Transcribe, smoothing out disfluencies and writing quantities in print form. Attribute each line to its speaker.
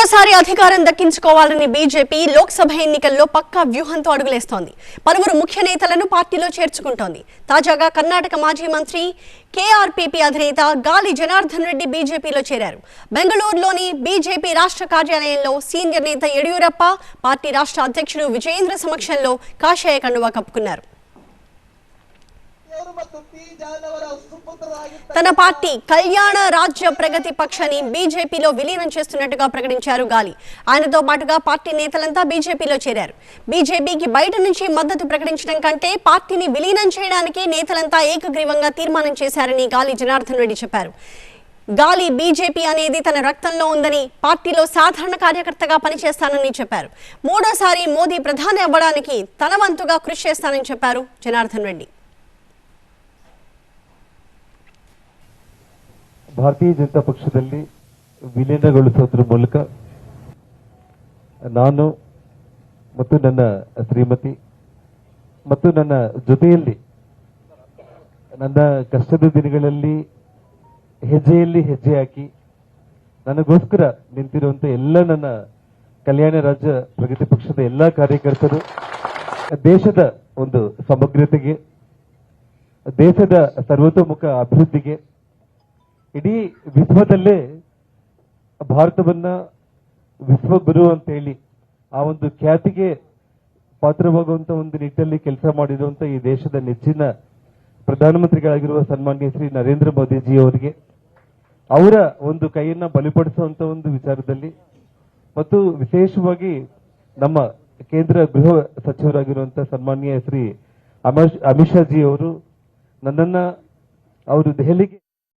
Speaker 1: మూడోసారి అధికారం దక్కించుకోవాలని బీజేపీ లోక్సభ ఎన్నికల్లో పక్కా వ్యూహంతో అడుగులేస్తోంది. పలువురు ముఖ్య నేతలను పార్టీలో చేర్చుకుంటోంది. తాజాగా కర్ణాటక మాజీ మంత్రి కేఆర్పీపీ అధినేత గాలి జనార్దన్ రెడ్డి బీజేపీలో చేరారు. బెంగళూరులోని బీజేపీ రాష్ట్ర కార్యాలయంలో సీనియర్ నేత యడియూరప్ప పార్టీ రాష్ట్ర అధ్యక్షుడు విజయేంద్ర సమక్షంలో కాషాయ కండువా కప్పుకున్నారు. తన పార్టీ కళ్యాణ రాజ్య ప్రగతి పక్షాన్ని బీజేపీలో విలీనం చేస్తున్నట్టుగా ప్రకటించారు గాలి. ఆయనతో పాటుగా పార్టీ నేతలంతా బీజేపీలో చేరారు. బీజేపీకి బయట నుంచి మద్దతు ప్రకటించడం కంటే పార్టీని విలీనం చేయడానికి నేతలంతా ఏకగ్రీవంగా తీర్మానం చేశారని గాలి జనార్దన్ రెడ్డి చెప్పారు. గాలి బీజేపీ అనేది తన రక్తంలో ఉందని, పార్టీలో సాధారణ కార్యకర్తగా పనిచేస్తానని చెప్పారు. మూడోసారి మోదీ ప్రధాని అవ్వడానికి తన వంతుగా కృషి చేస్తానని చెప్పారు జనార్దన్ రెడ్డి.
Speaker 2: ಭಾರತೀಯ ಜನತಾ ಪಕ್ಷದಲ್ಲಿ ವಿಲೀನಗೊಳಿಸೋದ್ರ ಮೂಲಕ ನಾನು ಮತ್ತು ನನ್ನ ಶ್ರೀಮತಿ ಮತ್ತು ನನ್ನ ಜೊತೆಯಲ್ಲಿ ನನ್ನ ಕಷ್ಟದ ದಿನಗಳಲ್ಲಿ ಹೆಜ್ಜೆಯಲ್ಲಿ ಹೆಜ್ಜೆ ಹಾಕಿ ನನಗೋಸ್ಕರ ನಿಂತಿರುವಂತ ಎಲ್ಲ ನನ್ನ ಕಲ್ಯಾಣ ರಾಜ್ಯ ಪ್ರಗತಿ ಪಕ್ಷದ ಎಲ್ಲ ಕಾರ್ಯಕರ್ತರು ದೇಶದ ಒಂದು ಸಮಗ್ರತೆಗೆ, ದೇಶದ ಸರ್ವತೋಮುಖ ಅಭಿವೃದ್ಧಿಗೆ, ಇಡೀ ವಿಶ್ವದಲ್ಲೇ ಭಾರತವನ್ನ ವಿಶ್ವಗುರು ಅಂತ ಹೇಳಿ ಆ ಒಂದು ಖ್ಯಾತಿಗೆ ಪಾತ್ರವಾಗುವಂತ ಒಂದು ನಿಟ್ಟಿನಲ್ಲಿ ಕೆಲಸ ಮಾಡಿರುವಂತ ಈ ದೇಶದ ನೆಚ್ಚಿನ ಪ್ರಧಾನಮಂತ್ರಿಗಳಾಗಿರುವ ಸನ್ಮಾನ್ಯ ಶ್ರೀ ನರೇಂದ್ರ ಮೋದಿಜಿ ಅವರಿಗೆ ಅವರ ಒಂದು ಕೈಯನ್ನ ಬಲಿಪಡಿಸುವಂತ ಒಂದು ವಿಚಾರದಲ್ಲಿ ಮತ್ತು ವಿಶೇಷವಾಗಿ ನಮ್ಮ ಕೇಂದ್ರ ಗೃಹ ಸಚಿವರಾಗಿರುವಂತಹ ಸನ್ಮಾನ್ಯ ಶ್ರೀ ಅಮಿತ್ ಶಾ ಜಿ ಅವರು ನನ್ನನ್ನ ಅವರು ದೆಹಲಿಗೆ